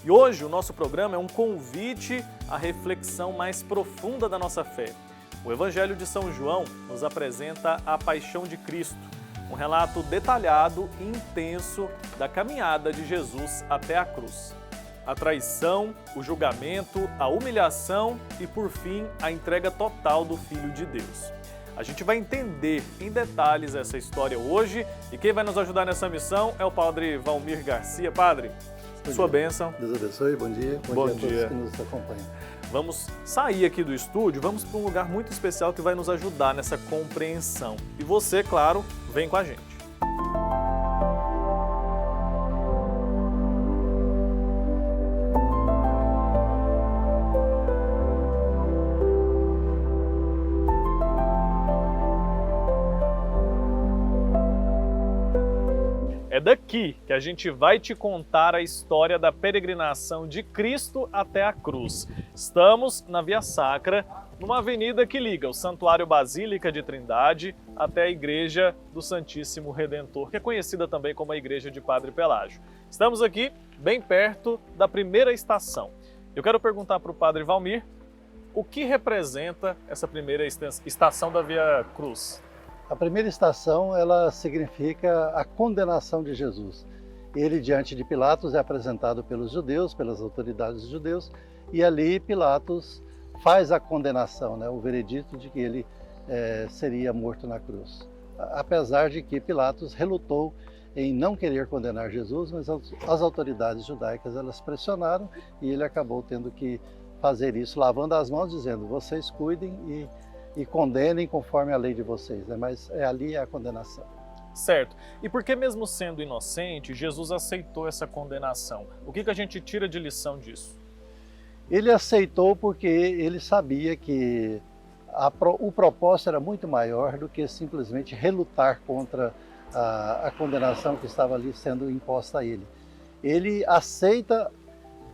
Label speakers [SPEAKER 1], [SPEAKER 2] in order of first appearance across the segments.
[SPEAKER 1] E hoje o nosso programa é um convite à reflexão mais profunda da nossa fé. O Evangelho de São João nos apresenta a paixão de Cristo, um relato detalhado e intenso da caminhada de Jesus até a cruz. A traição, o julgamento, a humilhação e, por fim, a entrega total do Filho de Deus. A gente vai entender em detalhes essa história hoje e quem vai nos ajudar nessa missão é o Padre Valmir Garcia. Padre, sua bênção.
[SPEAKER 2] Deus abençoe, bom dia. Bom dia a todos que nos acompanham.
[SPEAKER 1] Vamos sair aqui do estúdio, vamos para um lugar muito especial que vai nos ajudar nessa compreensão. E você, claro, vem com a gente. É daqui que a gente vai te contar a história da peregrinação de Cristo até a cruz. Estamos na Via Sacra, numa avenida que liga o Santuário Basílica de Trindade até a Igreja do Santíssimo Redentor, que é conhecida também como a Igreja de Padre Pelágio. Estamos aqui bem perto da primeira estação. Eu quero perguntar para o Padre Valmir o que representa essa primeira estação da Via Cruz.
[SPEAKER 2] A primeira estação, ela significa a condenação de Jesus. Ele, diante de Pilatos, é apresentado pelos judeus, pelas autoridades judeus, e ali Pilatos faz a condenação, o veredito de que ele seria morto na cruz. Apesar de que Pilatos relutou em não querer condenar Jesus, mas as autoridades judaicas elas pressionaram e ele acabou tendo que fazer isso, lavando as mãos, dizendo: vocês cuidem e condenem conforme a lei de vocês, mas ali é a condenação.
[SPEAKER 1] Certo. E por que mesmo sendo inocente, Jesus aceitou essa condenação? O que a gente tira de lição disso?
[SPEAKER 2] Ele aceitou porque ele sabia que o propósito era muito maior do que simplesmente relutar contra a condenação que estava ali sendo imposta a ele. Ele aceita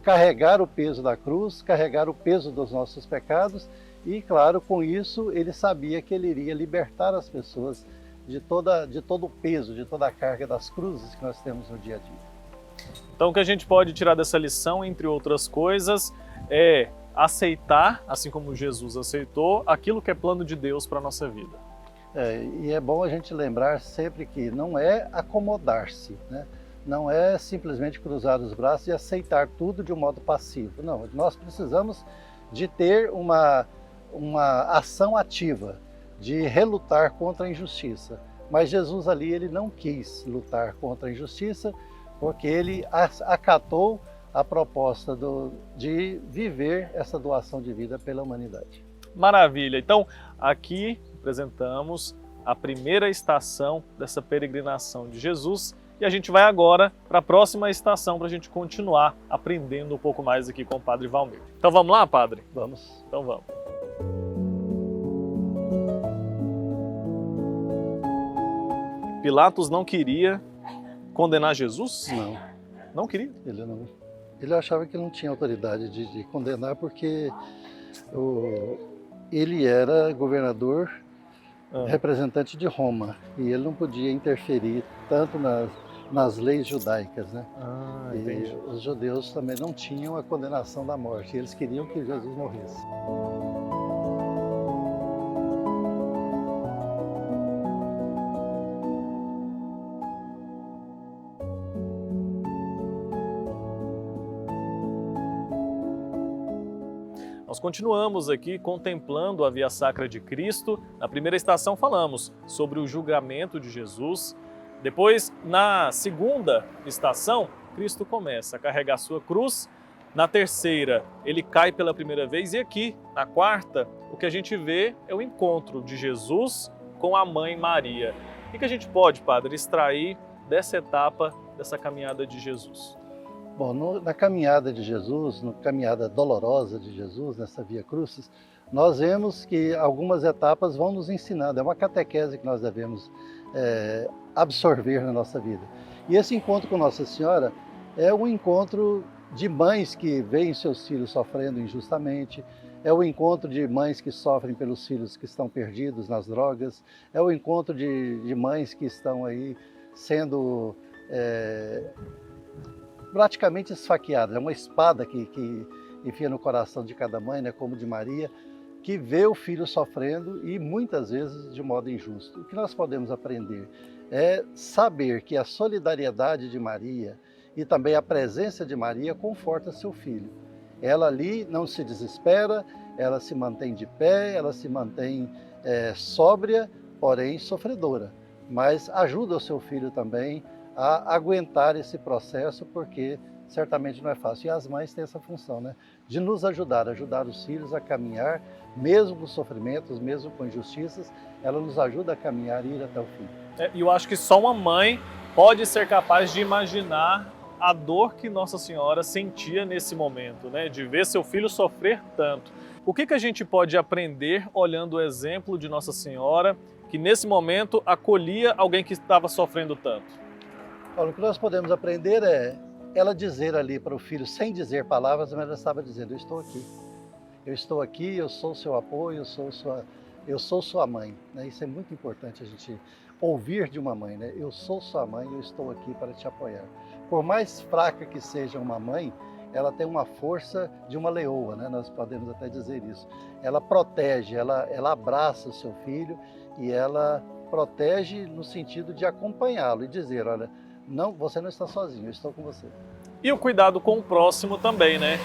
[SPEAKER 2] carregar o peso da cruz, carregar o peso dos nossos pecados. E, claro, com isso, ele sabia que ele iria libertar as pessoas de todo o peso, de toda a carga das cruzes que nós temos no dia a dia.
[SPEAKER 1] Então, o que a gente pode tirar dessa lição, entre outras coisas, é aceitar, assim como Jesus aceitou, aquilo que é plano de Deus para a nossa vida.
[SPEAKER 2] E é bom a gente lembrar sempre que não é acomodar-se, Não é simplesmente cruzar os braços e aceitar tudo de um modo passivo. Não, nós precisamos de ter uma ação ativa, de relutar contra a injustiça. Mas Jesus ali, ele não quis lutar contra a injustiça, porque ele acatou a proposta de viver essa doação de vida pela humanidade.
[SPEAKER 1] Maravilha! Então, aqui apresentamos a primeira estação dessa peregrinação de Jesus e a gente vai agora para a próxima estação para a gente continuar aprendendo um pouco mais aqui com o Padre Valmir. Então vamos lá, Padre?
[SPEAKER 2] Vamos.
[SPEAKER 1] Então vamos. Pilatos não queria condenar Jesus?
[SPEAKER 2] Não.
[SPEAKER 1] Não queria?
[SPEAKER 2] Ele achava que não tinha autoridade de condenar porque ele era governador, representante de Roma, e ele não podia interferir tanto nas leis judaicas,
[SPEAKER 1] Entendi.
[SPEAKER 2] E os judeus também não tinham a condenação da morte, eles queriam que Jesus morresse.
[SPEAKER 1] Nós continuamos aqui contemplando a Via Sacra de Cristo. Na primeira estação falamos sobre o julgamento de Jesus. Depois, na segunda estação, Cristo começa a carregar sua cruz. Na terceira, ele cai pela primeira vez. E aqui, na quarta, o que a gente vê é o encontro de Jesus com a mãe Maria. O que a gente pode, Padre, extrair dessa etapa, dessa caminhada de Jesus?
[SPEAKER 2] Bom, na caminhada de Jesus, na caminhada dolorosa de Jesus, nessa Via Crucis, nós vemos que algumas etapas vão nos ensinando. É uma catequese que nós devemos absorver na nossa vida. E esse encontro com Nossa Senhora é um encontro de mães que veem seus filhos sofrendo injustamente, é o encontro de mães que sofrem pelos filhos que estão perdidos nas drogas, é o encontro de mães que estão aí sendo praticamente esfaqueada, é uma espada que enfia no coração de cada mãe, né, como de Maria, que vê o filho sofrendo e muitas vezes de modo injusto. O que nós podemos aprender é saber que a solidariedade de Maria e também a presença de Maria conforta seu filho. Ela ali não se desespera, ela se mantém de pé, ela se mantém sóbria, porém sofredora, mas ajuda o seu filho também a aguentar esse processo, porque certamente não é fácil. E as mães têm essa função, né, de nos ajudar os filhos a caminhar, mesmo com sofrimentos, mesmo com injustiças, ela nos ajuda a caminhar e ir até o fim.
[SPEAKER 1] E eu acho que só uma mãe pode ser capaz de imaginar a dor que Nossa Senhora sentia nesse momento, né, de ver seu filho sofrer tanto. O que a gente pode aprender olhando o exemplo de Nossa Senhora, que nesse momento acolhia alguém que estava sofrendo tanto?
[SPEAKER 2] Olha, o que nós podemos aprender é ela dizer ali para o filho, sem dizer palavras, mas ela estava dizendo: eu estou aqui. Eu estou aqui, eu sou seu apoio, eu sou sua mãe. Né? Isso é muito importante a gente ouvir de uma mãe, né? Eu sou sua mãe, eu estou aqui para te apoiar. Por mais fraca que seja uma mãe, ela tem uma força de uma leoa, né? Nós podemos até dizer isso. Ela protege, ela abraça o seu filho e ela protege no sentido de acompanhá-lo e dizer: olha, não, você não está sozinho, eu estou com você.
[SPEAKER 1] E o cuidado com o próximo também, né?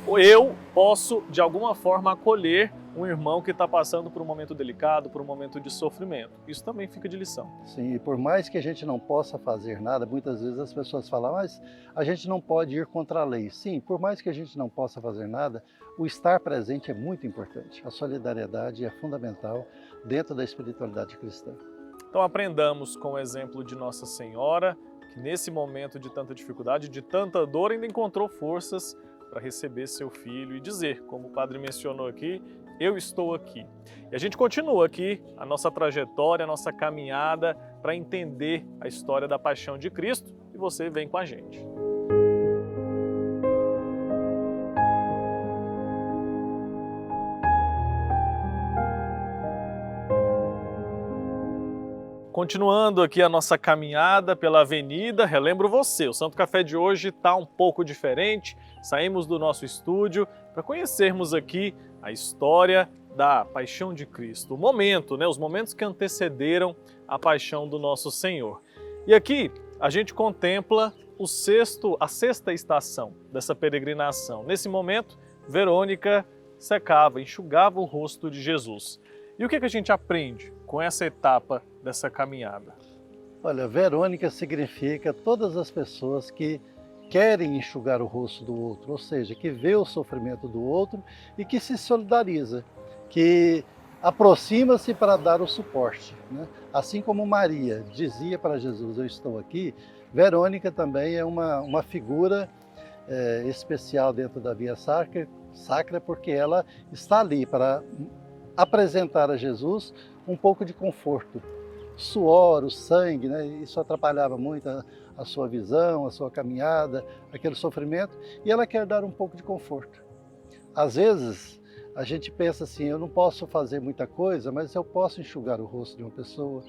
[SPEAKER 1] Eu posso, de alguma forma, acolher um irmão que está passando por um momento delicado, por um momento de sofrimento. Isso também fica de lição.
[SPEAKER 2] Sim, e por mais que a gente não possa fazer nada, muitas vezes as pessoas falam: mas a gente não pode ir contra a lei. Sim, por mais que a gente não possa fazer nada, o estar presente é muito importante. A solidariedade é fundamental dentro da espiritualidade cristã.
[SPEAKER 1] Então aprendamos com o exemplo de Nossa Senhora, que nesse momento de tanta dificuldade, de tanta dor, ainda encontrou forças para receber seu filho e dizer, como o padre mencionou aqui: eu estou aqui. E a gente continua aqui a nossa trajetória, a nossa caminhada para entender a história da paixão de Cristo, e você vem com a gente. Continuando aqui a nossa caminhada pela avenida, relembro você, o Santo Café de hoje está um pouco diferente. Saímos do nosso estúdio para conhecermos aqui a história da Paixão de Cristo, o momento, né, os momentos que antecederam a paixão do nosso Senhor. E aqui a gente contempla a sexta estação dessa peregrinação. Nesse momento, Verônica secava, enxugava o rosto de Jesus. E o que a gente aprende com essa etapa dessa caminhada?
[SPEAKER 2] Olha, Verônica significa todas as pessoas que querem enxugar o rosto do outro, ou seja, que vê o sofrimento do outro e que se solidariza, que aproxima-se para dar o suporte, né? Assim como Maria dizia para Jesus: eu estou aqui, Verônica também é uma figura especial dentro da Via Sacra, porque ela está ali para apresentar a Jesus um pouco de conforto. Suor, o sangue, né? Isso atrapalhava muito a sua visão, a sua caminhada, aquele sofrimento, e ela quer dar um pouco de conforto. Às vezes a gente pensa assim: eu não posso fazer muita coisa, mas eu posso enxugar o rosto de uma pessoa.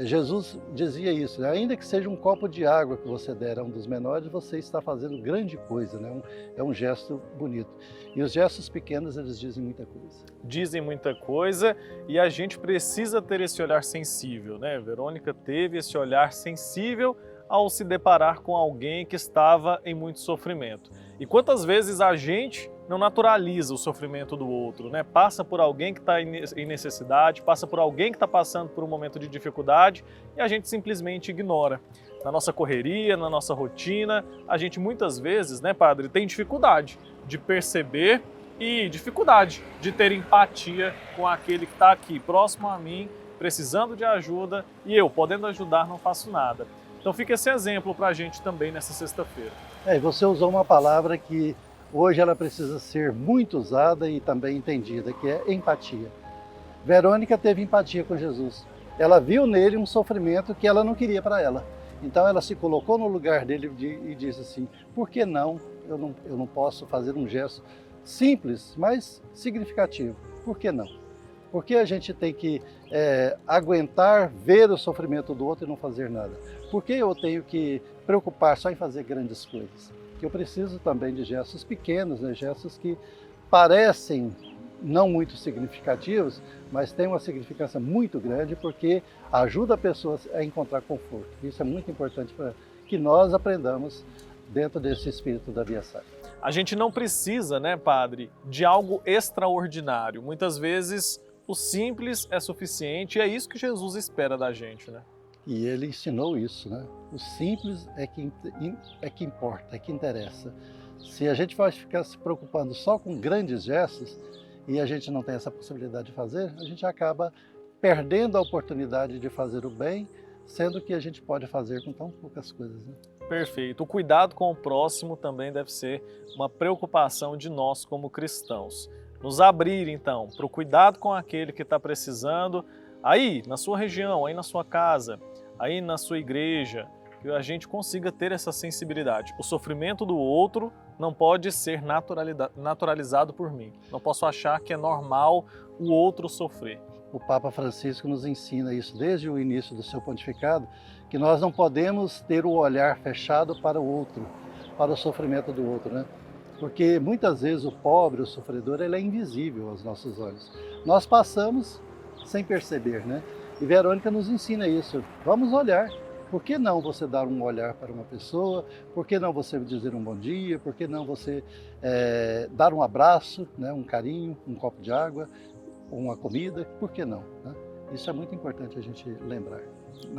[SPEAKER 2] Jesus dizia isso, né? Ainda que seja um copo de água que você der a um dos menores, você está fazendo grande coisa, né? É um gesto bonito. E os gestos pequenos, eles dizem muita coisa.
[SPEAKER 1] Dizem muita coisa, e a gente precisa ter esse olhar sensível, né? Verônica teve esse olhar sensível ao se deparar com alguém que estava em muito sofrimento. E quantas vezes a gente não naturaliza o sofrimento do outro, né? Passa por alguém que está em necessidade, passa por alguém que está passando por um momento de dificuldade e a gente simplesmente ignora. Na nossa correria, na nossa rotina, a gente muitas vezes, né, padre, tem dificuldade de perceber e dificuldade de ter empatia com aquele que está aqui próximo a mim, precisando de ajuda, e eu, podendo ajudar, não faço nada. Então fica esse exemplo para a gente também nessa sexta-feira.
[SPEAKER 2] E você usou uma palavra que hoje ela precisa ser muito usada e também entendida, que é empatia. Verônica teve empatia com Jesus. Ela viu nele um sofrimento que ela não queria para ela. Então ela se colocou no lugar dele e disse assim: por que não? Eu não posso fazer um gesto simples, mas significativo. Por que não? Por que a gente tem que aguentar ver o sofrimento do outro e não fazer nada? Por que eu tenho que preocupar só em fazer grandes coisas? que eu preciso também de gestos pequenos, né? Gestos que parecem não muito significativos, mas têm uma significância muito grande porque ajuda a pessoa a encontrar conforto. Isso é muito importante para que nós aprendamos dentro desse espírito da Via Sacra.
[SPEAKER 1] A gente não precisa, né, padre, de algo extraordinário. Muitas vezes o simples é suficiente e é isso que Jesus espera da gente, né?
[SPEAKER 2] E ele ensinou isso, né? O simples é que importa, é que interessa. Se a gente vai ficar se preocupando só com grandes gestos e a gente não tem essa possibilidade de fazer, a gente acaba perdendo a oportunidade de fazer o bem, sendo que a gente pode fazer com tão poucas coisas, né?
[SPEAKER 1] Perfeito. O cuidado com o próximo também deve ser uma preocupação de nós como cristãos. Nos abrir, então, para o cuidado com aquele que está precisando, aí na sua região, aí na sua casa, aí na sua igreja, que a gente consiga ter essa sensibilidade. O sofrimento do outro não pode ser naturalizado por mim. Não posso achar que é normal o outro sofrer.
[SPEAKER 2] O Papa Francisco nos ensina isso desde o início do seu pontificado, que nós não podemos ter o olhar fechado para o outro, para o sofrimento do outro, né? Porque muitas vezes o pobre, o sofredor, ele é invisível aos nossos olhos. Nós passamos sem perceber, né? E Verônica nos ensina isso. Vamos olhar. Por que não você dar um olhar para uma pessoa? Por que não você dizer um bom dia? Por que não você dar um abraço, né? Um carinho, um copo de água, uma comida? Por que não, né? Isso é muito importante a gente lembrar.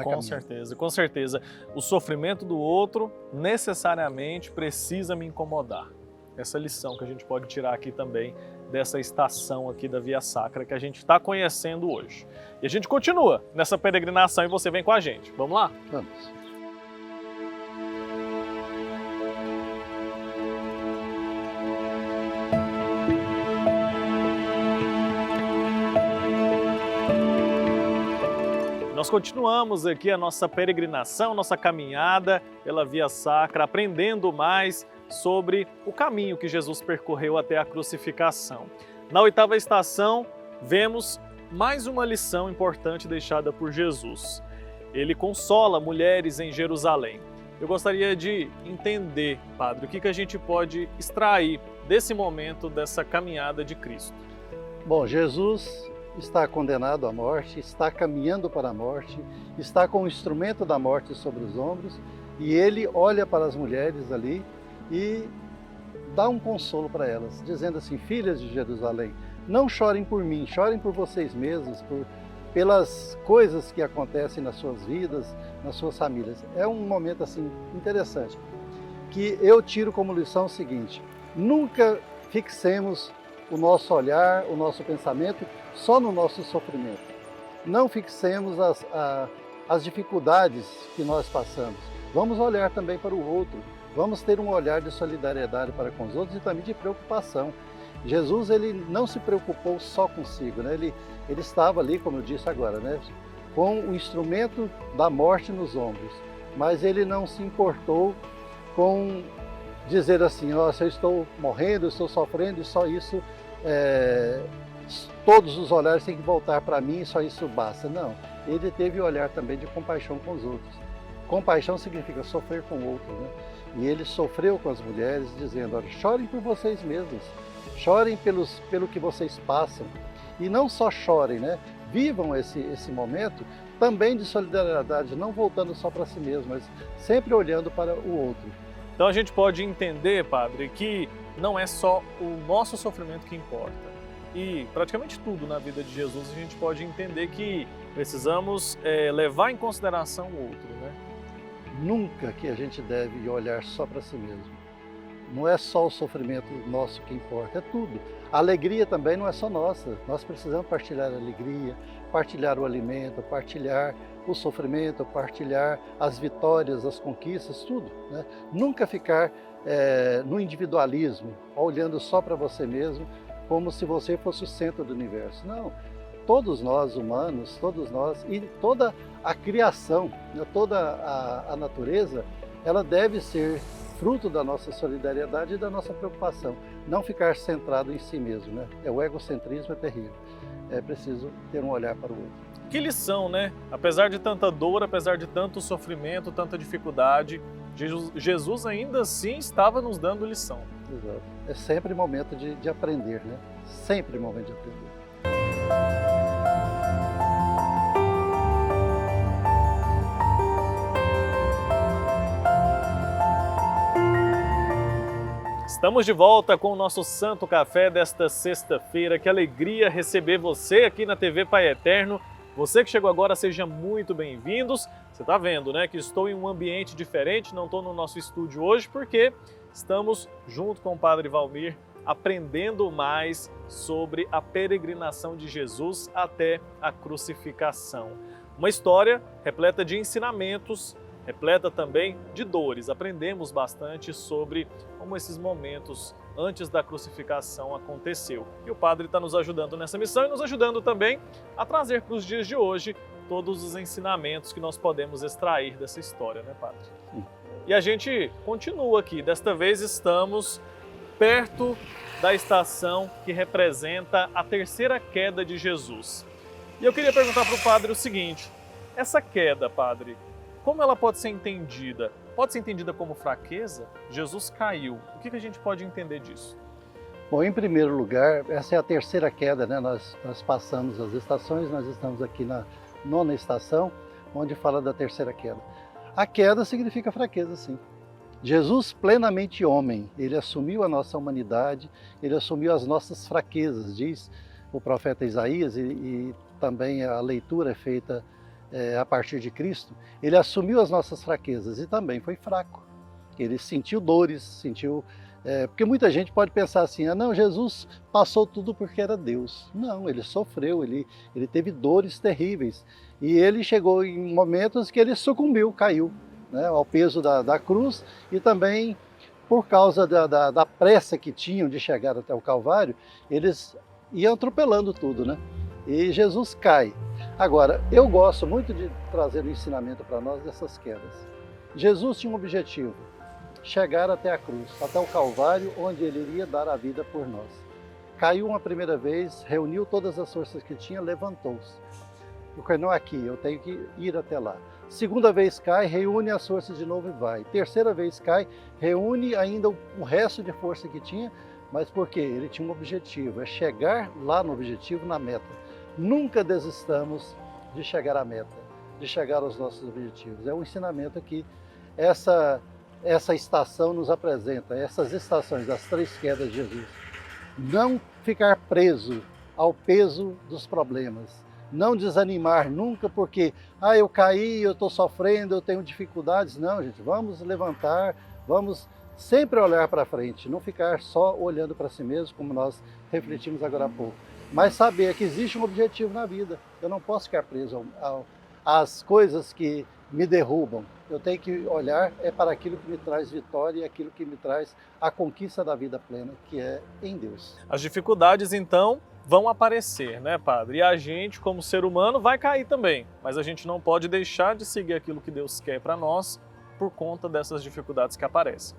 [SPEAKER 1] Com certeza, com certeza. O sofrimento do outro necessariamente precisa me incomodar. Essa lição que a gente pode tirar aqui também dessa estação aqui da Via Sacra que a gente está conhecendo hoje. E a gente continua nessa peregrinação e você vem com a gente. Vamos lá?
[SPEAKER 2] Vamos.
[SPEAKER 1] Nós continuamos aqui a nossa peregrinação, nossa caminhada pela Via Sacra, aprendendo mais sobre o caminho que Jesus percorreu até a crucificação. Na 8ª estação, vemos mais uma lição importante deixada por Jesus. Ele consola mulheres em Jerusalém. Eu gostaria de entender, padre, o que a gente pode extrair desse momento, dessa caminhada de Cristo.
[SPEAKER 2] Bom, Jesus está condenado à morte, está caminhando para a morte, está com o instrumento da morte sobre os ombros e ele olha para as mulheres ali e dá um consolo para elas, dizendo assim: filhas de Jerusalém, não chorem por mim, chorem por vocês mesmos, pelas coisas que acontecem nas suas vidas, nas suas famílias. É um momento assim interessante, que eu tiro como lição o seguinte: nunca fixemos o nosso olhar, o nosso pensamento só no nosso sofrimento. Não fixemos as dificuldades que nós passamos. Vamos olhar também para o outro. Vamos ter um olhar de solidariedade para com os outros e também de preocupação. Jesus, ele não se preocupou só consigo, né? Ele estava ali, como eu disse agora, né? Com o instrumento da morte nos ombros, mas ele não se importou com dizer assim: nossa, eu estou morrendo, eu estou sofrendo e só isso, todos os olhares têm que voltar para mim e só isso basta. Não, ele teve o olhar também de compaixão com os outros. Compaixão significa sofrer com o outro, né? E ele sofreu com as mulheres, dizendo: olha, chorem por vocês mesmos, chorem pelo que vocês passam. E não só chorem, né? Vivam esse momento também de solidariedade, não voltando só para si mesmo, mas sempre olhando para o outro.
[SPEAKER 1] Então a gente pode entender, padre, que não é só o nosso sofrimento que importa. E praticamente tudo na vida de Jesus a gente pode entender que precisamos levar em consideração o outro, né?
[SPEAKER 2] Nunca que a gente deve olhar só para si mesmo. Não é só o sofrimento nosso que importa, é tudo. A alegria também não é só nossa. Nós precisamos partilhar a alegria, partilhar o alimento, partilhar o sofrimento, partilhar as vitórias, as conquistas, tudo, né? Nunca ficar no individualismo, olhando só para você mesmo, como se você fosse o centro do universo. Não. Todos nós humanos, todos nós e toda a criação, né, toda a natureza, ela deve ser fruto da nossa solidariedade e da nossa preocupação. Não ficar centrado em si mesmo, né? O egocentrismo é terrível. É preciso ter um olhar para o outro.
[SPEAKER 1] Que lição, né? Apesar de tanta dor, apesar de tanto sofrimento, tanta dificuldade, Jesus ainda assim estava nos dando lição.
[SPEAKER 2] Exato. É sempre momento de aprender, né? Sempre momento de aprender.
[SPEAKER 1] Estamos de volta com o nosso Santo Café desta sexta-feira. Que alegria receber você aqui na TV Pai Eterno. Você que chegou agora, seja muito bem-vindos. Você está vendo, né, que estou em um ambiente diferente, não estou no nosso estúdio hoje, porque estamos junto com o Padre Valmir aprendendo mais sobre a peregrinação de Jesus até a crucificação. Uma história repleta de ensinamentos, repleta também de dores. Aprendemos bastante sobre como esses momentos antes da crucificação aconteceu. E o Padre está nos ajudando nessa missão e nos ajudando também a trazer para os dias de hoje todos os ensinamentos que nós podemos extrair dessa história, né, Padre?
[SPEAKER 2] Sim.
[SPEAKER 1] E a gente continua aqui. Desta vez estamos perto da estação que representa a terceira queda de Jesus. E eu queria perguntar para o Padre o seguinte: essa queda, Padre, como ela pode ser entendida? Pode ser entendida como fraqueza? Jesus caiu. O que a gente pode entender disso?
[SPEAKER 2] Bom, em primeiro lugar, essa é a terceira queda, né? Nós passamos as estações, nós estamos aqui na 9ª estação, onde fala da terceira queda. A queda significa fraqueza, sim. Jesus, plenamente homem, ele assumiu a nossa humanidade, ele assumiu as nossas fraquezas, diz o profeta Isaías, e também a leitura é feita a partir de Cristo. Ele assumiu as nossas fraquezas e também foi fraco. Ele sentiu dores, sentiu... porque muita gente pode pensar assim, não, Jesus passou tudo porque era Deus. Não, ele sofreu, ele teve dores terríveis. E ele chegou em momentos que ele sucumbiu, caiu, né, ao peso da cruz, e também por causa da pressa que tinham de chegar até o Calvário, eles iam atropelando tudo, né? E Jesus cai. Agora, eu gosto muito de trazer um ensinamento para nós dessas quedas. Jesus tinha um objetivo: chegar até a cruz, até o Calvário, onde ele iria dar a vida por nós. Caiu uma primeira vez, reuniu todas as forças que tinha, levantou-se. Porque não aqui, eu tenho que ir até lá. Segunda vez cai, reúne as forças de novo e vai. Terceira vez cai, reúne ainda o resto de força que tinha, mas por quê? Ele tinha um objetivo, é chegar lá no objetivo, na meta. Nunca desistamos de chegar à meta, de chegar aos nossos objetivos. É um ensinamento que essa estação nos apresenta, essas estações das 3 quedas de Jesus. Não ficar preso ao peso dos problemas. Não desanimar nunca porque, eu caí, eu estou sofrendo, eu tenho dificuldades. Não, gente, vamos levantar, vamos sempre olhar para frente, não ficar só olhando para si mesmo, como nós refletimos agora há pouco. Mas saber que existe um objetivo na vida. Eu não posso ficar preso às coisas que me derrubam. Eu tenho que olhar para aquilo que me traz vitória e aquilo que me traz a conquista da vida plena, que é em Deus.
[SPEAKER 1] As dificuldades, então, vão aparecer, né, Padre? E a gente, como ser humano, vai cair também. Mas a gente não pode deixar de seguir aquilo que Deus quer para nós por conta dessas dificuldades que aparecem.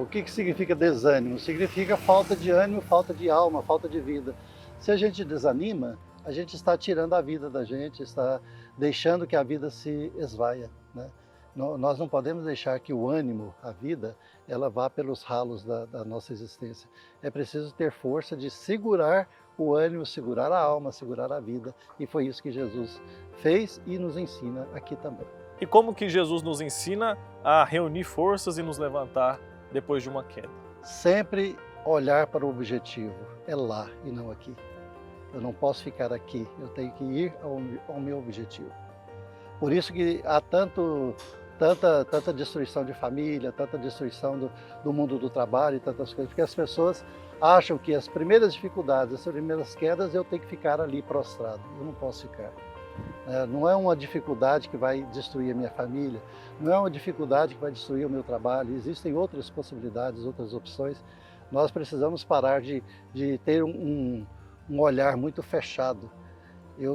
[SPEAKER 2] O que significa desânimo? Significa falta de ânimo, falta de alma, falta de vida. Se a gente desanima, a gente está tirando a vida da gente, está deixando que a vida se esvaia, né? Nós não podemos deixar que o ânimo, a vida, ela vá pelos ralos da nossa existência. É preciso ter força de segurar o ânimo, segurar a alma, segurar a vida. E foi isso que Jesus fez e nos ensina aqui também.
[SPEAKER 1] E como que Jesus nos ensina a reunir forças e nos levantar depois de uma queda?
[SPEAKER 2] Sempre olhar para o objetivo, é lá e não aqui. Eu não posso ficar aqui, eu tenho que ir ao meu objetivo. Por isso que há tanta destruição de família, tanta destruição do mundo do trabalho e tantas coisas, porque as pessoas acham que as primeiras dificuldades, as primeiras quedas, eu tenho que ficar ali prostrado. Eu não posso ficar. Não é uma dificuldade que vai destruir a minha família, não é uma dificuldade que vai destruir o meu trabalho, existem outras possibilidades, outras opções. Nós precisamos parar de ter um olhar muito fechado.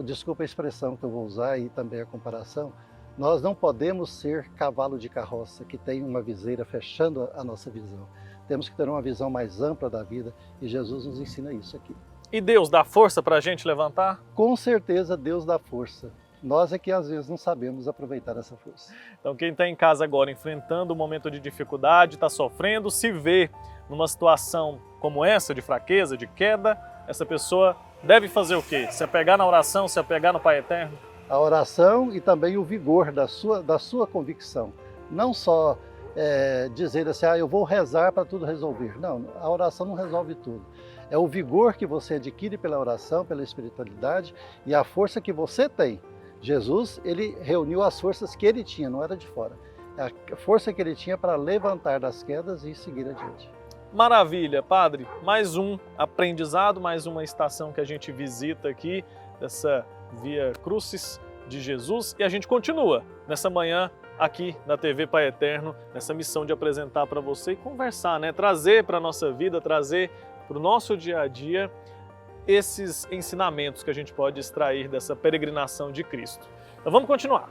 [SPEAKER 2] Desculpa a expressão que eu vou usar e também a comparação, nós não podemos ser cavalo de carroça que tem uma viseira fechando a nossa visão. Temos que ter uma visão mais ampla da vida e Jesus nos ensina isso aqui.
[SPEAKER 1] E Deus dá força para a gente levantar?
[SPEAKER 2] Com certeza Deus dá força. Nós é que às vezes não sabemos aproveitar essa força.
[SPEAKER 1] Então quem está em casa agora enfrentando um momento de dificuldade, está sofrendo, se vê numa situação como essa, de fraqueza, de queda, essa pessoa deve fazer o quê? Se apegar na oração, se apegar no Pai Eterno?
[SPEAKER 2] A oração e também o vigor da sua convicção. Não só dizer assim, eu vou rezar para tudo resolver. Não, a oração não resolve tudo. É o vigor que você adquire pela oração, pela espiritualidade e a força que você tem. Jesus, ele reuniu as forças que ele tinha, não era de fora. A força que ele tinha para levantar das quedas e seguir adiante.
[SPEAKER 1] Maravilha, Padre. Mais um aprendizado, mais uma estação que a gente visita aqui, dessa Via Crucis de Jesus. E a gente continua nessa manhã aqui na TV Pai Eterno, nessa missão de apresentar para você e conversar, né? Trazer para a nossa vida, trazer para o nosso dia a dia esses ensinamentos que a gente pode extrair dessa peregrinação de Cristo. Então vamos continuar.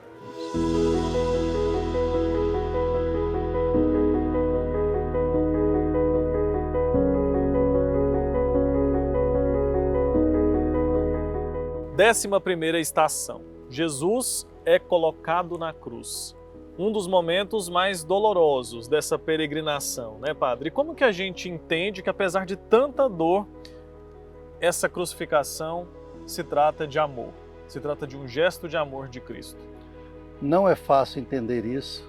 [SPEAKER 1] Décima primeira estação. Jesus é colocado na cruz. Um dos momentos mais dolorosos dessa peregrinação, né, Padre? E como que a gente entende que, apesar de tanta dor, essa crucificação se trata de amor, se trata de um gesto de amor de Cristo?
[SPEAKER 2] Não é fácil entender isso,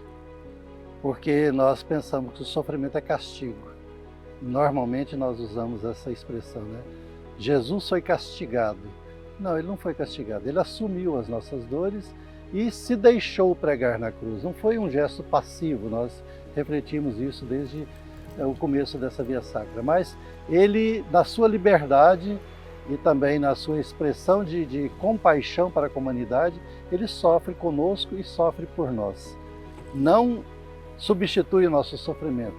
[SPEAKER 2] porque nós pensamos que o sofrimento é castigo. Normalmente nós usamos essa expressão, né? Jesus foi castigado. Não, ele não foi castigado, ele assumiu as nossas dores e se deixou pregar na cruz. Não foi um gesto passivo, nós refletimos isso desde o começo dessa Via Sacra, mas ele, na sua liberdade e também na sua expressão de compaixão para a humanidade, ele sofre conosco e sofre por nós. Não substitui o nosso sofrimento.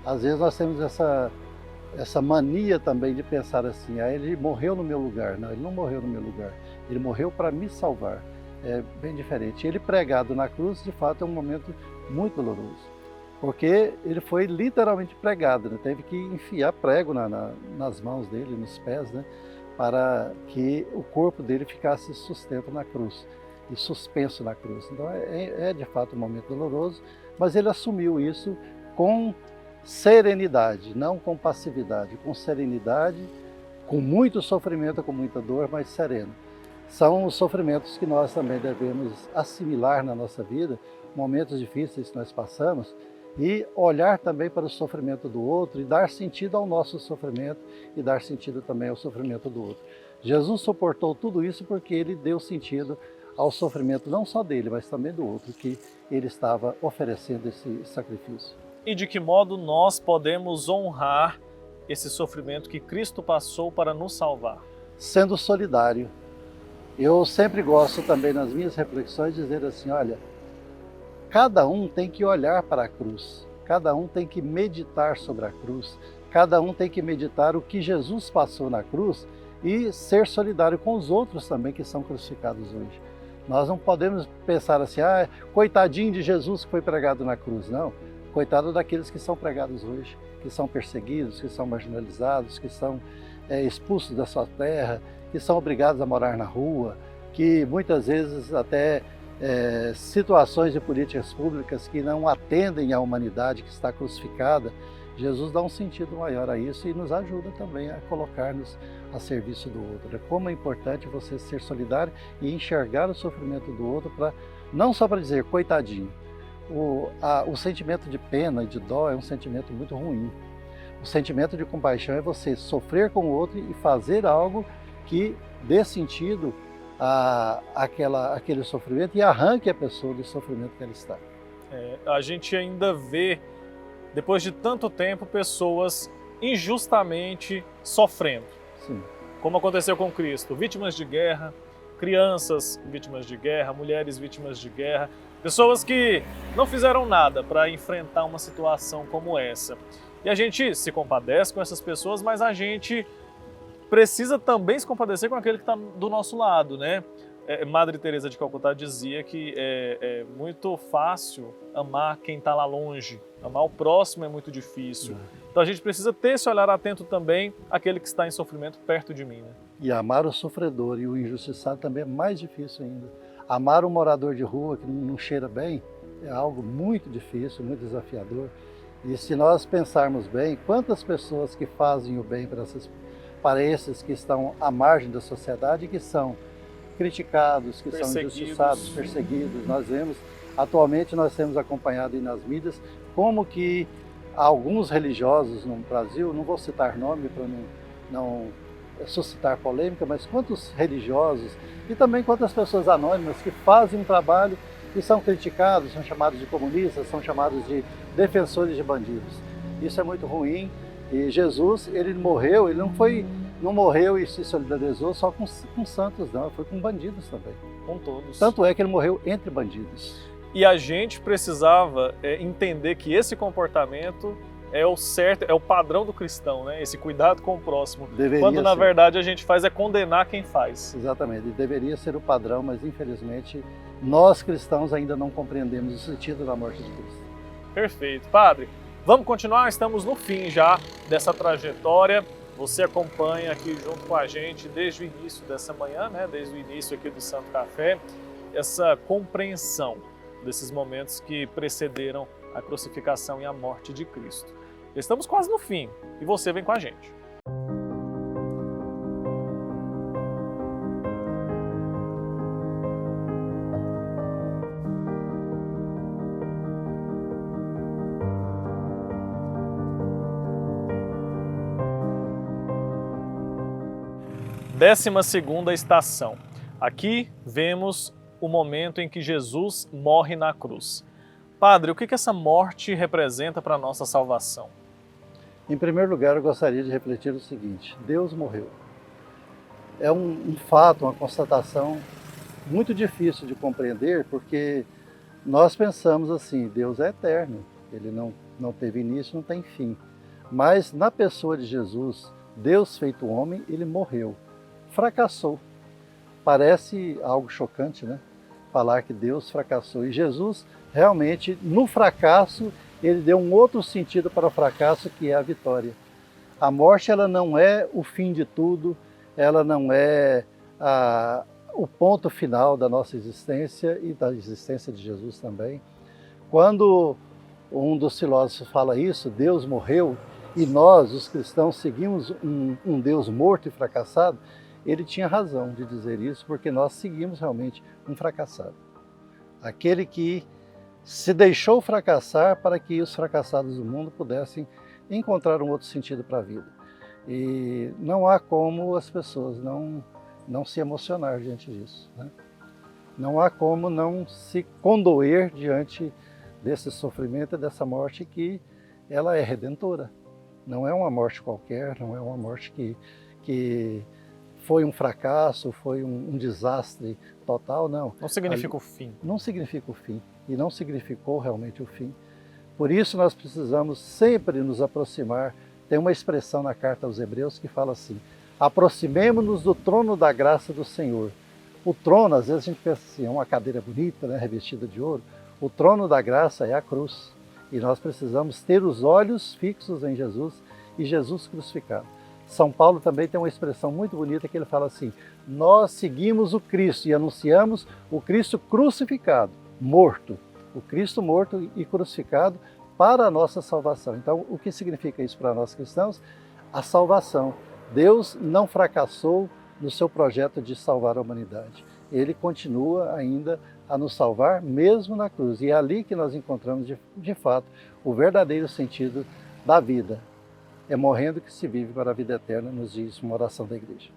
[SPEAKER 2] Às vezes nós temos essa mania também de pensar assim, ele morreu no meu lugar. Não, ele não morreu no meu lugar, ele morreu para me salvar. É bem diferente. Ele pregado na cruz, de fato, é um momento muito doloroso, porque ele foi literalmente pregado, né? Teve que enfiar prego nas mãos dele, nos pés, né? Para que o corpo dele ficasse sustento na cruz e suspenso na cruz. Então é de fato um momento doloroso, mas ele assumiu isso com serenidade, não com passividade, com serenidade, com muito sofrimento, com muita dor, mas sereno. São os sofrimentos que nós também devemos assimilar na nossa vida, momentos difíceis que nós passamos, e olhar também para o sofrimento do outro e dar sentido ao nosso sofrimento e dar sentido também ao sofrimento do outro. Jesus suportou tudo isso porque ele deu sentido ao sofrimento não só dele, mas também do outro, que ele estava oferecendo esse sacrifício.
[SPEAKER 1] E de que modo nós podemos honrar esse sofrimento que Cristo passou para nos salvar?
[SPEAKER 2] Sendo solidário. Eu sempre gosto também nas minhas reflexões de dizer assim, olha, cada um tem que olhar para a cruz, cada um tem que meditar sobre a cruz, cada um tem que meditar o que Jesus passou na cruz e ser solidário com os outros também que são crucificados hoje. Nós não podemos pensar assim, coitadinho de Jesus que foi pregado na cruz, não. Coitado daqueles que são pregados hoje, que são perseguidos, que são marginalizados, que são expulsos da sua terra, que são obrigados a morar na rua, que muitas vezes até situações de políticas públicas que não atendem à humanidade que está crucificada. Jesus dá um sentido maior a isso e nos ajuda também a colocar-nos a serviço do outro. Como é importante você ser solidário e enxergar o sofrimento do outro, não só para dizer coitadinho. O sentimento de pena e de dó é um sentimento muito ruim. O sentimento de compaixão é você sofrer com o outro e fazer algo que dê sentido àquele sofrimento e arranque a pessoa do sofrimento que ela está.
[SPEAKER 1] A gente ainda vê, depois de tanto tempo, pessoas injustamente sofrendo.
[SPEAKER 2] Sim.
[SPEAKER 1] Como aconteceu com Cristo, vítimas de guerra, crianças vítimas de guerra, mulheres vítimas de guerra, pessoas que não fizeram nada para enfrentar uma situação como essa. E a gente se compadece com essas pessoas, mas a gente precisa também se compadecer com aquele que está do nosso lado, né? Madre Teresa de Calcutá dizia que é muito fácil amar quem está lá longe, amar o próximo é muito difícil. Então a gente precisa ter esse olhar atento também àquele que está em sofrimento perto de mim, né?
[SPEAKER 2] E amar o sofredor e o injustiçado também é mais difícil ainda. Amar um morador de rua que não cheira bem é algo muito difícil, muito desafiador. E se nós pensarmos bem, quantas pessoas que fazem o bem para esses que estão à margem da sociedade, que são criticados, que são injustiçados, perseguidos. Atualmente nós temos acompanhado aí nas mídias como que alguns religiosos no Brasil, não vou citar nome para não suscitar polêmica, mas quantos religiosos e também quantas pessoas anônimas que fazem um trabalho e são criticados, são chamados de comunistas, são chamados de defensores de bandidos. Isso é muito ruim e Jesus, ele morreu, ele não morreu e se solidarizou só com santos, não, foi com bandidos também.
[SPEAKER 1] Com todos.
[SPEAKER 2] Tanto é que ele morreu entre bandidos.
[SPEAKER 1] E a gente precisava entender que esse comportamento é o certo, é o padrão do cristão, né? Esse cuidado com o próximo. Quando na verdade a gente faz é condenar quem faz.
[SPEAKER 2] Exatamente, deveria ser o padrão, mas infelizmente nós cristãos ainda não compreendemos o sentido da morte de Cristo.
[SPEAKER 1] Perfeito. Padre, vamos continuar, estamos no fim já dessa trajetória. Você acompanha aqui junto com a gente desde o início dessa manhã, né? Desde o início aqui do Santo Café, essa compreensão desses momentos que precederam a crucificação e a morte de Cristo. Estamos quase no fim e você vem com a gente. Décima segunda estação. Aqui vemos o momento em que Jesus morre na cruz. Padre, o que essa morte representa para a nossa salvação?
[SPEAKER 2] Em primeiro lugar, eu gostaria de refletir o seguinte: Deus morreu. É um fato, uma constatação muito difícil de compreender, porque nós pensamos assim, Deus é eterno, Ele não teve início, não tem fim. Mas na pessoa de Jesus, Deus feito homem, Ele morreu, fracassou. Parece algo chocante, né? Falar que Deus fracassou. E Jesus, realmente, no fracasso, ele deu um outro sentido para o fracasso, que é a vitória. A morte, ela não é o fim de tudo, ela não é o ponto final da nossa existência e da existência de Jesus também. Quando um dos filósofos fala isso, Deus morreu, e nós, os cristãos, seguimos um Deus morto e fracassado, ele tinha razão de dizer isso, porque nós seguimos realmente um fracassado. Aquele que se deixou fracassar para que os fracassados do mundo pudessem encontrar um outro sentido para a vida. E não há como as pessoas não se emocionar diante disso, né? Não há como não se condoer diante desse sofrimento e dessa morte, que ela é redentora. Não é uma morte qualquer, não é uma morte que foi um fracasso, foi um desastre total, não.
[SPEAKER 1] Não significa o fim.
[SPEAKER 2] Não significa o fim, e não significou realmente o fim. Por isso nós precisamos sempre nos aproximar. Tem uma expressão na carta aos Hebreus que fala assim: aproximemo-nos do trono da graça do Senhor. O trono, às vezes a gente pensa assim, é uma cadeira bonita, né, revestida de ouro. O trono da graça é a cruz. E nós precisamos ter os olhos fixos em Jesus e Jesus crucificado. São Paulo também tem uma expressão muito bonita que ele fala assim: nós seguimos o Cristo e anunciamos o Cristo crucificado, morto. O Cristo morto e crucificado para a nossa salvação. Então, o que significa isso para nós cristãos? A salvação. Deus não fracassou no seu projeto de salvar a humanidade. Ele continua ainda a nos salvar, mesmo na cruz. E é ali que nós encontramos, de fato, o verdadeiro sentido da vida. É morrendo que se vive para a vida eterna, nos diz uma oração da igreja.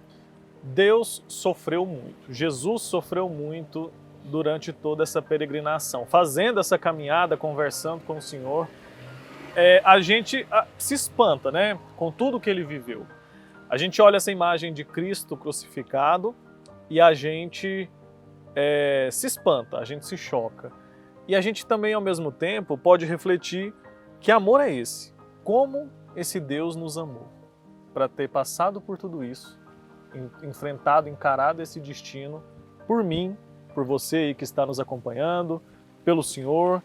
[SPEAKER 1] Deus sofreu muito, Jesus sofreu muito durante toda essa peregrinação. Fazendo essa caminhada, conversando com o Senhor, a gente se espanta, né, com tudo que ele viveu. A gente olha essa imagem de Cristo crucificado e a gente se espanta, a gente se choca. E a gente também, ao mesmo tempo, pode refletir que amor é esse. Como esse Deus nos amou para ter passado por tudo isso, enfrentado, encarado esse destino por mim, por você aí que está nos acompanhando, pelo Senhor.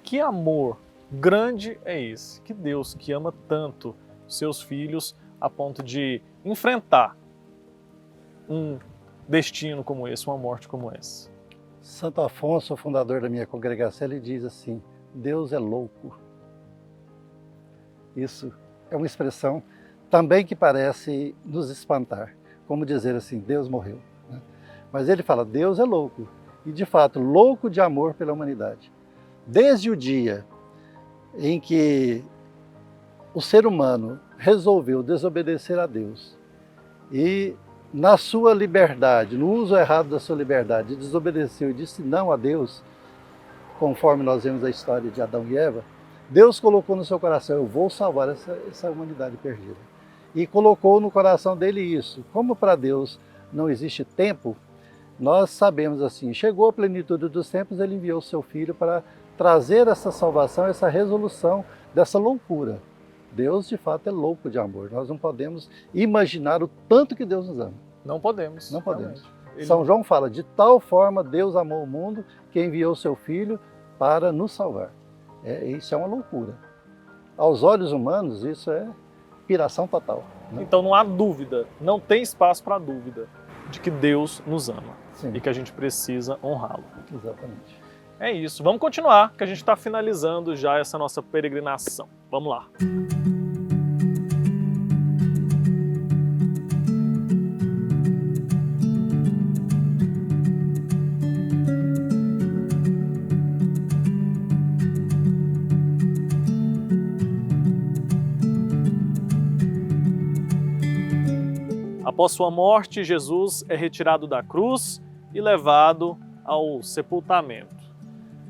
[SPEAKER 1] Que amor grande é esse? Que Deus que ama tanto seus filhos a ponto de enfrentar um destino como esse, uma morte como essa.
[SPEAKER 2] Santo Afonso, o fundador da minha congregação, ele diz assim: Deus é louco. Isso é uma expressão também que parece nos espantar, como dizer assim, Deus morreu, né? Mas ele fala, Deus é louco, e de fato, louco de amor pela humanidade. Desde o dia em que o ser humano resolveu desobedecer a Deus e na sua liberdade, no uso errado da sua liberdade, desobedeceu e disse não a Deus, conforme nós vemos a história de Adão e Eva, Deus colocou no seu coração, eu vou salvar essa humanidade perdida. E colocou no coração dele isso. Como para Deus não existe tempo, nós sabemos assim, chegou a plenitude dos tempos, ele enviou o seu Filho para trazer essa salvação, essa resolução dessa loucura. Deus, de fato, é louco de amor. Nós não podemos imaginar o tanto que Deus nos ama.
[SPEAKER 1] Não podemos.
[SPEAKER 2] Não podemos. São João fala, de tal forma Deus amou o mundo que enviou o seu Filho para nos salvar. Isso é uma loucura. Aos olhos humanos, isso é piração total, né?
[SPEAKER 1] Então não há dúvida, não tem espaço para dúvida de que Deus nos ama.
[SPEAKER 2] Sim.
[SPEAKER 1] E que a gente precisa honrá-lo.
[SPEAKER 2] Exatamente.
[SPEAKER 1] É isso, vamos continuar, que a gente está finalizando já essa nossa peregrinação. Vamos lá. Após sua morte, Jesus é retirado da cruz e levado ao sepultamento.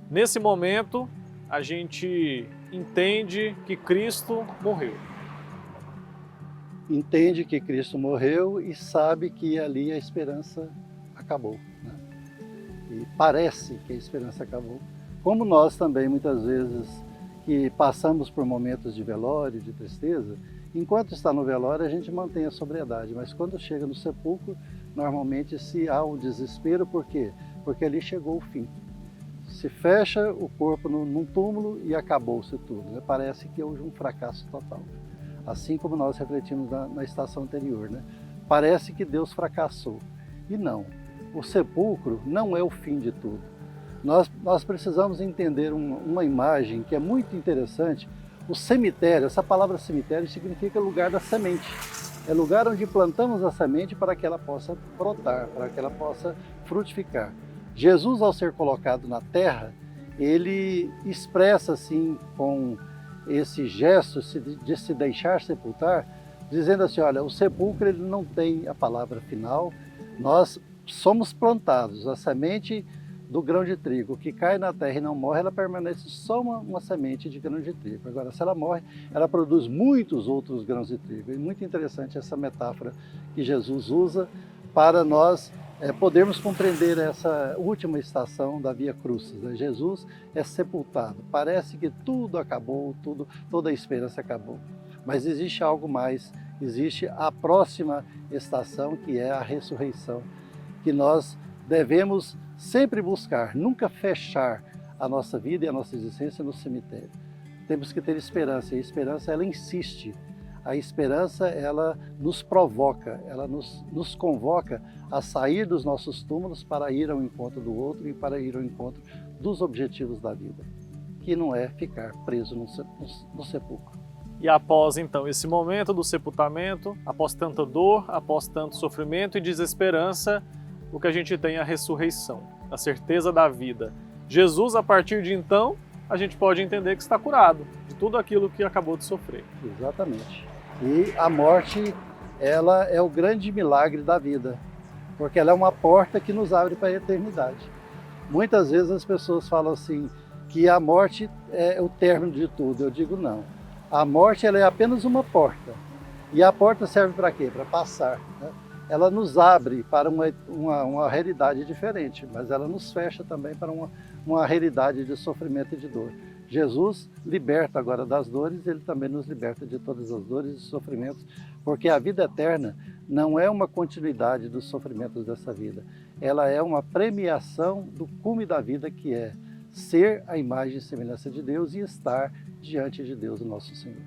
[SPEAKER 1] Nesse momento, a gente entende que Cristo morreu.
[SPEAKER 2] Entende que Cristo morreu e sabe que ali a esperança acabou, né? E parece que a esperança acabou. Como nós também, muitas vezes, que passamos por momentos de velório, de tristeza, enquanto está no velório a gente mantém a sobriedade, mas quando chega no sepulcro, normalmente há um desespero, por quê? Porque ali chegou o fim. Se fecha o corpo num túmulo e acabou-se tudo, né? Parece que houve um fracasso total. Assim como nós refletimos na estação anterior, né? Parece que Deus fracassou. E não, o sepulcro não é o fim de tudo. Nós precisamos entender uma imagem que é muito interessante. O cemitério, essa palavra cemitério significa lugar da semente. É lugar onde plantamos a semente para que ela possa brotar, para que ela possa frutificar. Jesus, ao ser colocado na terra, ele expressa assim, com esse gesto de se deixar sepultar, dizendo assim, olha, o sepulcro ele não tem a palavra final, nós somos plantados, a semente do grão de trigo que cai na terra e não morre, ela permanece só uma semente de grão de trigo. Agora, se ela morre, ela produz muitos outros grãos de trigo. É muito interessante essa metáfora que Jesus usa para nós podermos compreender essa última estação da Via Crucis, né? Jesus é sepultado. Parece que tudo acabou, toda a esperança acabou. Mas existe algo mais, existe a próxima estação, que é a ressurreição, que nós devemos sempre buscar, nunca fechar a nossa vida e a nossa existência no cemitério. Temos que ter esperança, e a esperança ela insiste. A esperança, ela nos provoca, ela nos convoca a sair dos nossos túmulos para ir ao encontro do outro e para ir ao encontro dos objetivos da vida, que não é ficar preso no sepulcro.
[SPEAKER 1] E após, então, esse momento do sepultamento, após tanta dor, após tanto sofrimento e desesperança, o que a gente tem é a ressurreição, a certeza da vida. Jesus, a partir de então, a gente pode entender que está curado de tudo aquilo que acabou de sofrer.
[SPEAKER 2] Exatamente. E a morte, ela é o grande milagre da vida, porque ela é uma porta que nos abre para a eternidade. Muitas vezes as pessoas falam assim, que a morte é o término de tudo. Eu digo não. A morte ela é apenas uma porta. E a porta serve para quê? Para passar, né? Ela nos abre para uma realidade diferente, mas ela nos fecha também para uma realidade de sofrimento e de dor. Jesus liberta agora das dores, ele também nos liberta de todas as dores e sofrimentos, porque a vida eterna não é uma continuidade dos sofrimentos dessa vida, ela é uma premiação do cume da vida, que é ser a imagem e semelhança de Deus e estar diante de Deus, o nosso Senhor.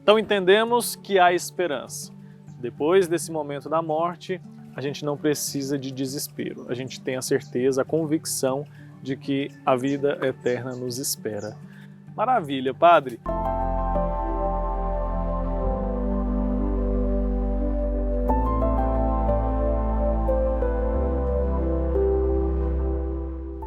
[SPEAKER 1] Então entendemos que há esperança. Depois desse momento da morte, a gente não precisa de desespero. A gente tem a certeza, a convicção de que a vida eterna nos espera. Maravilha, Padre!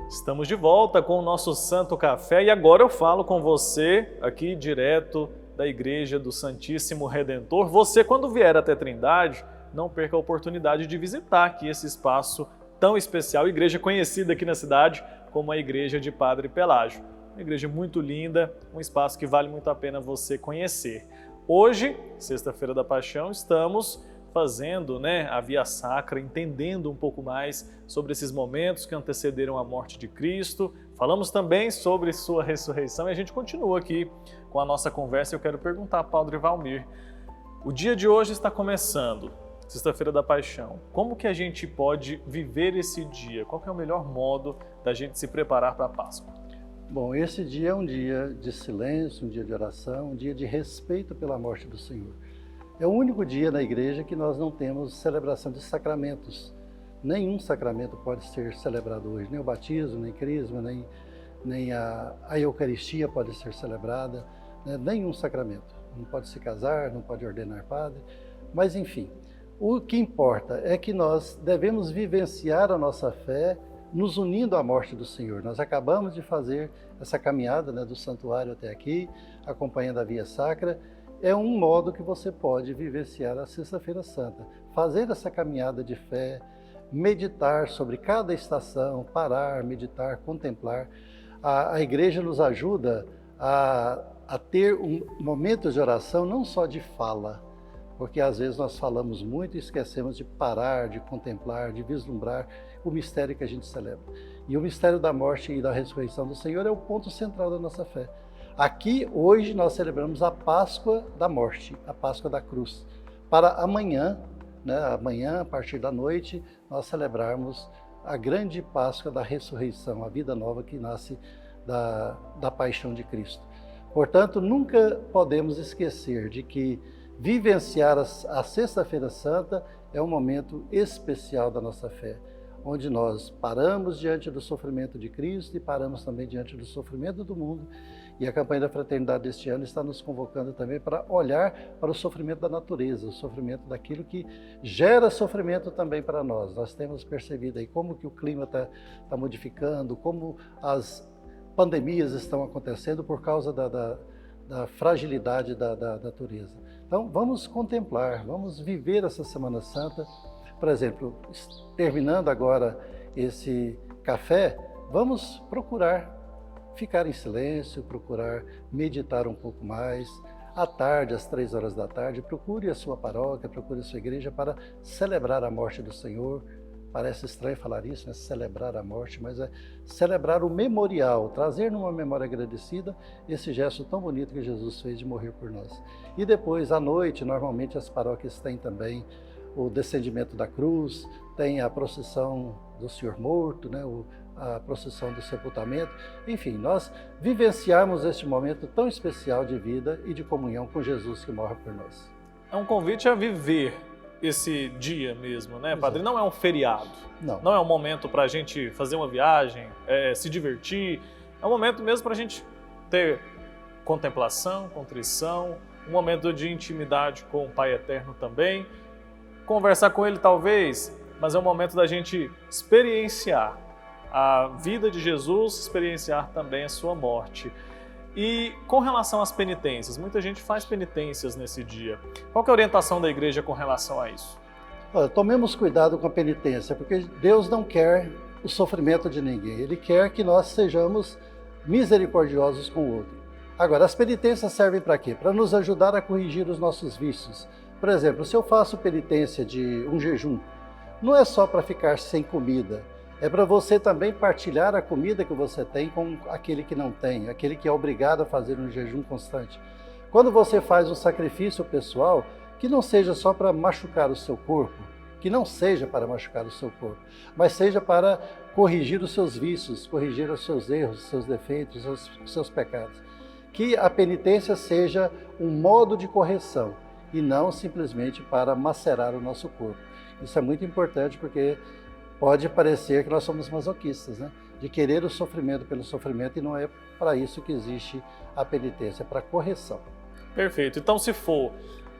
[SPEAKER 1] Estamos de volta com o nosso Santo Café e agora eu falo com você aqui direto da Igreja do Santíssimo Redentor. Você, quando vier até Trindade, não perca a oportunidade de visitar aqui esse espaço tão especial, igreja conhecida aqui na cidade como a Igreja de Padre Pelágio. Uma igreja muito linda, um espaço que vale muito a pena você conhecer. Hoje, Sexta-feira da Paixão, estamos fazendo a Via Sacra, entendendo um pouco mais sobre esses momentos que antecederam a morte de Cristo. Falamos também sobre sua ressurreição e a gente continua aqui com a nossa conversa. Eu quero perguntar ao Padre Valmir, o dia de hoje está começando, Sexta-feira da Paixão. Como que a gente pode viver esse dia? Qual que é o melhor modo da gente se preparar para a Páscoa?
[SPEAKER 2] Bom, esse dia é um dia de silêncio, um dia de oração, um dia de respeito pela morte do Senhor. É o único dia na igreja que nós não temos celebração de sacramentos. Nenhum sacramento pode ser celebrado hoje, nem o batismo, nem crisma, nem a Eucaristia pode ser celebrada, nenhum sacramento. Não pode se casar, não pode ordenar padre, mas enfim. O que importa é que nós devemos vivenciar a nossa fé nos unindo à morte do Senhor. Nós acabamos de fazer essa caminhada do santuário até aqui, acompanhando a Via Sacra. É um modo que você pode vivenciar a Sexta-feira Santa. Fazer essa caminhada de fé, meditar sobre cada estação, parar, meditar, contemplar. A igreja nos ajuda a ter momentos de oração não só de fala, porque às vezes nós falamos muito e esquecemos de parar, de contemplar, de vislumbrar o mistério que a gente celebra. E o mistério da morte e da ressurreição do Senhor é o ponto central da nossa fé. Aqui, hoje, nós celebramos a Páscoa da morte, a Páscoa da cruz. Para amanhã, amanhã, a partir da noite, nós celebrarmos a grande Páscoa da ressurreição, a vida nova que nasce da paixão de Cristo. Portanto, nunca podemos esquecer de que vivenciar a Sexta-feira Santa é um momento especial da nossa fé, onde nós paramos diante do sofrimento de Cristo e paramos também diante do sofrimento do mundo. E a campanha da Fraternidade deste ano está nos convocando também para olhar para o sofrimento da natureza, o sofrimento daquilo que gera sofrimento também para nós. Nós temos percebido aí como que o clima está modificando, como as pandemias estão acontecendo por causa da fragilidade da natureza. Então, vamos contemplar, vamos viver essa Semana Santa. Por exemplo, terminando agora esse café, vamos procurar ficar em silêncio, procurar meditar um pouco mais. À tarde, às 3 horas da tarde, procure a sua paróquia, procure a sua igreja para celebrar a morte do Senhor. Parece estranho falar isso, celebrar a morte, mas é celebrar o memorial, trazer numa memória agradecida esse gesto tão bonito que Jesus fez de morrer por nós. E depois, à noite, normalmente as paróquias têm também o descendimento da cruz, tem a procissão do Senhor morto, a procissão do sepultamento. Enfim, nós vivenciarmos este momento tão especial de vida e de comunhão com Jesus que morre por nós.
[SPEAKER 1] É um convite a viver esse dia mesmo, Padre? Não é um feriado, não é um momento para a gente fazer uma viagem, se divertir, é um momento mesmo para a gente ter contemplação, contrição, um momento de intimidade com o Pai Eterno também, conversar com Ele talvez, mas é um momento da gente experienciar a vida de Jesus, experienciar também a sua morte. E com relação às penitências, muita gente faz penitências nesse dia. Qual que é a orientação da igreja com relação a isso?
[SPEAKER 2] Olha, tomemos cuidado com a penitência, porque Deus não quer o sofrimento de ninguém. Ele quer que nós sejamos misericordiosos com o outro. Agora, as penitências servem para quê? Para nos ajudar a corrigir os nossos vícios. Por exemplo, se eu faço penitência de um jejum, não é só para ficar sem comida, é para você também partilhar a comida que você tem com aquele que não tem, aquele que é obrigado a fazer um jejum constante. Quando você faz um sacrifício pessoal, que não seja só para machucar o seu corpo, que não seja para machucar o seu corpo, mas seja para corrigir os seus vícios, corrigir os seus erros, os seus defeitos, os seus pecados. Que a penitência seja um modo de correção e não simplesmente para macerar o nosso corpo. Isso é muito importante porque pode parecer que nós somos masoquistas, né? De querer o sofrimento pelo sofrimento, e não é para isso que existe a penitência, é para correção.
[SPEAKER 1] Perfeito. Então, se for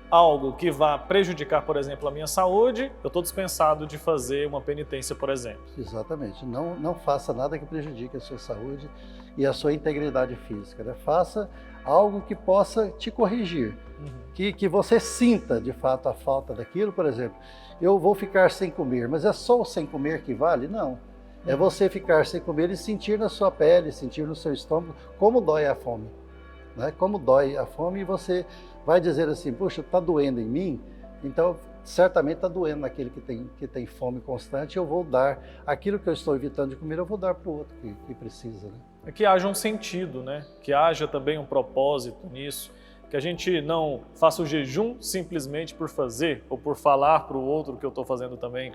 [SPEAKER 1] algo que vá prejudicar, por exemplo, a minha saúde, eu estou dispensado de fazer uma penitência, por exemplo.
[SPEAKER 2] Exatamente. Não faça nada que prejudique a sua saúde e a sua integridade física, né? Faça algo que possa te corrigir, que você sinta de fato a falta daquilo. Por exemplo, eu vou ficar sem comer, mas é só o sem comer que vale? Não. É você ficar sem comer e sentir na sua pele, sentir no seu estômago como dói a fome, né? Como dói a fome, e você vai dizer assim, puxa, está doendo em mim, então certamente está doendo naquele que tem fome constante, eu vou dar aquilo que eu estou evitando de comer, eu vou dar para o outro que precisa, né?
[SPEAKER 1] É que haja um sentido, né? Que haja também um propósito nisso, que a gente não faça o jejum simplesmente por fazer ou por falar para o outro que eu estou fazendo também.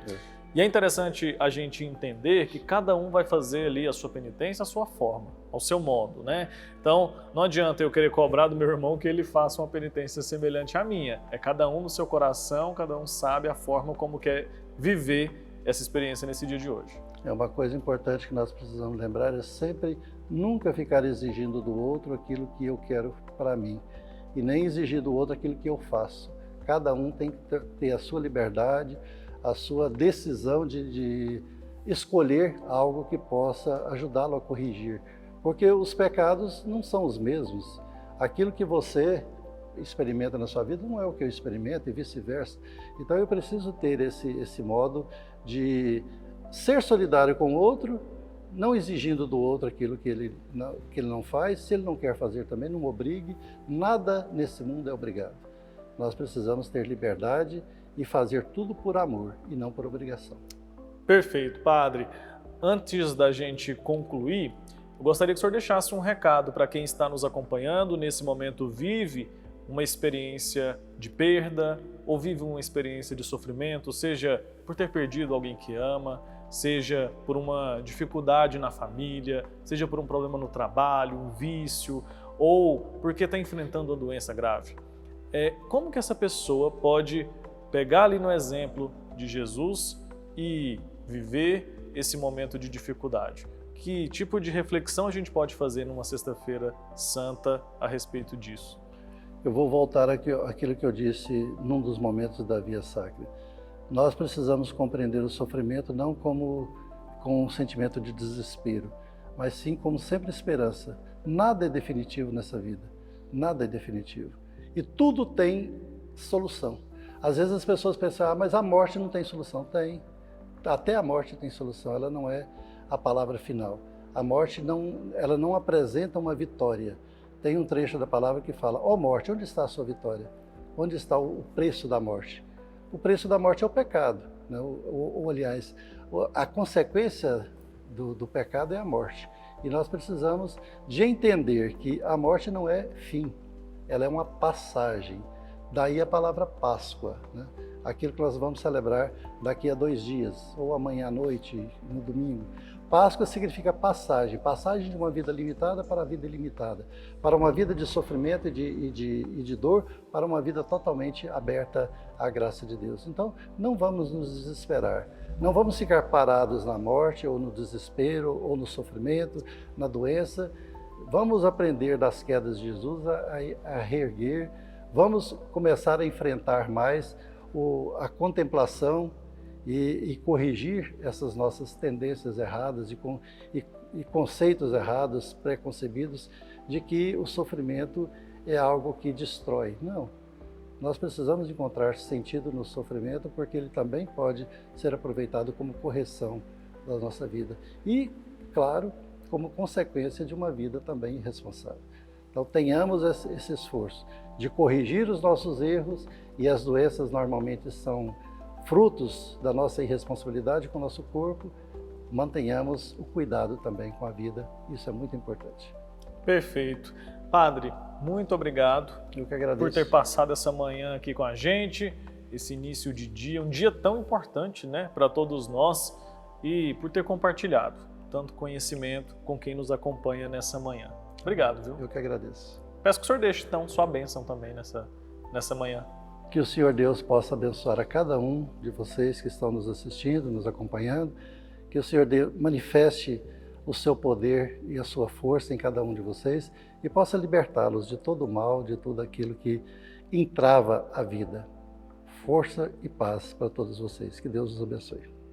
[SPEAKER 1] E é interessante a gente entender que cada um vai fazer ali a sua penitência à sua forma, ao seu modo, né? Então, não adianta eu querer cobrar do meu irmão que ele faça uma penitência semelhante à minha. É cada um no seu coração, cada um sabe a forma como quer viver essa experiência nesse dia de hoje.
[SPEAKER 2] É uma coisa importante que nós precisamos lembrar, é sempre nunca ficar exigindo do outro aquilo que eu quero para mim, e nem exigir do outro aquilo que eu faço. Cada um tem que ter a sua liberdade, a sua decisão de escolher algo que possa ajudá-lo a corrigir. Porque os pecados não são os mesmos. Aquilo que você experimenta na sua vida não é o que eu experimento e vice-versa. Então eu preciso ter esse modo de ser solidário com o outro, não exigindo do outro aquilo que ele não faz. Se ele não quer fazer também, não obrigue. Nada nesse mundo é obrigado. Nós precisamos ter liberdade e fazer tudo por amor e não por obrigação.
[SPEAKER 1] Perfeito, Padre. Antes da gente concluir, eu gostaria que o senhor deixasse um recado para quem está nos acompanhando, nesse momento vive uma experiência de perda ou vive uma experiência de sofrimento, seja por ter perdido alguém que ama, seja por uma dificuldade na família, seja por um problema no trabalho, um vício, ou porque está enfrentando uma doença grave. Como que essa pessoa pode pegar ali no exemplo de Jesus e viver esse momento de dificuldade? Que tipo de reflexão a gente pode fazer numa sexta-feira santa a respeito disso?
[SPEAKER 2] Eu vou voltar àquilo que eu disse num dos momentos da Via Sacra. Nós precisamos compreender o sofrimento não como com um sentimento de desespero, mas sim como sempre esperança. Nada é definitivo nessa vida, nada é definitivo. E tudo tem solução. Às vezes as pessoas pensam, mas a morte não tem solução. Tem. Até a morte tem solução, ela não é a palavra final. A morte ela não apresenta uma vitória. Tem um trecho da palavra que fala, ó morte, onde está a sua vitória? Onde está o preço da morte? O preço da morte é o pecado, né? Aliás, a consequência do pecado é a morte. E nós precisamos de entender que a morte não é fim, ela é uma passagem. Daí a palavra Páscoa, né? Aquilo que nós vamos celebrar daqui a 2 dias, ou amanhã à noite, no domingo. Páscoa significa passagem, passagem de uma vida limitada para a vida ilimitada, para uma vida de sofrimento e de dor, para uma vida totalmente aberta à graça de Deus. Então, não vamos nos desesperar, não vamos ficar parados na morte, ou no desespero, ou no sofrimento, na doença. Vamos aprender das quedas de Jesus a reerguer, vamos começar a enfrentar mais a contemplação e corrigir essas nossas tendências erradas e conceitos errados, preconcebidos, de que o sofrimento é algo que destrói. Não, nós precisamos encontrar sentido no sofrimento, porque ele também pode ser aproveitado como correção da nossa vida e, claro, como consequência de uma vida também irresponsável. Então tenhamos esse esforço de corrigir os nossos erros, e as doenças normalmente são frutos da nossa irresponsabilidade com o nosso corpo. Mantenhamos o cuidado também com a vida, isso é muito importante.
[SPEAKER 1] Perfeito. Padre, muito obrigado.
[SPEAKER 2] Eu que agradeço.
[SPEAKER 1] Por ter passado essa manhã aqui com a gente, esse início de dia, um dia tão importante, né, para todos nós, e por ter compartilhado tanto conhecimento com quem nos acompanha nessa manhã. Obrigado, viu?
[SPEAKER 2] Eu que agradeço.
[SPEAKER 1] Peço que o senhor deixe, então, sua bênção também nessa manhã.
[SPEAKER 2] Que o Senhor Deus possa abençoar a cada um de vocês que estão nos assistindo, nos acompanhando. Que o Senhor Deus manifeste o seu poder e a sua força em cada um de vocês e possa libertá-los de todo o mal, de tudo aquilo que entrava a vida. Força e paz para todos vocês. Que Deus os abençoe.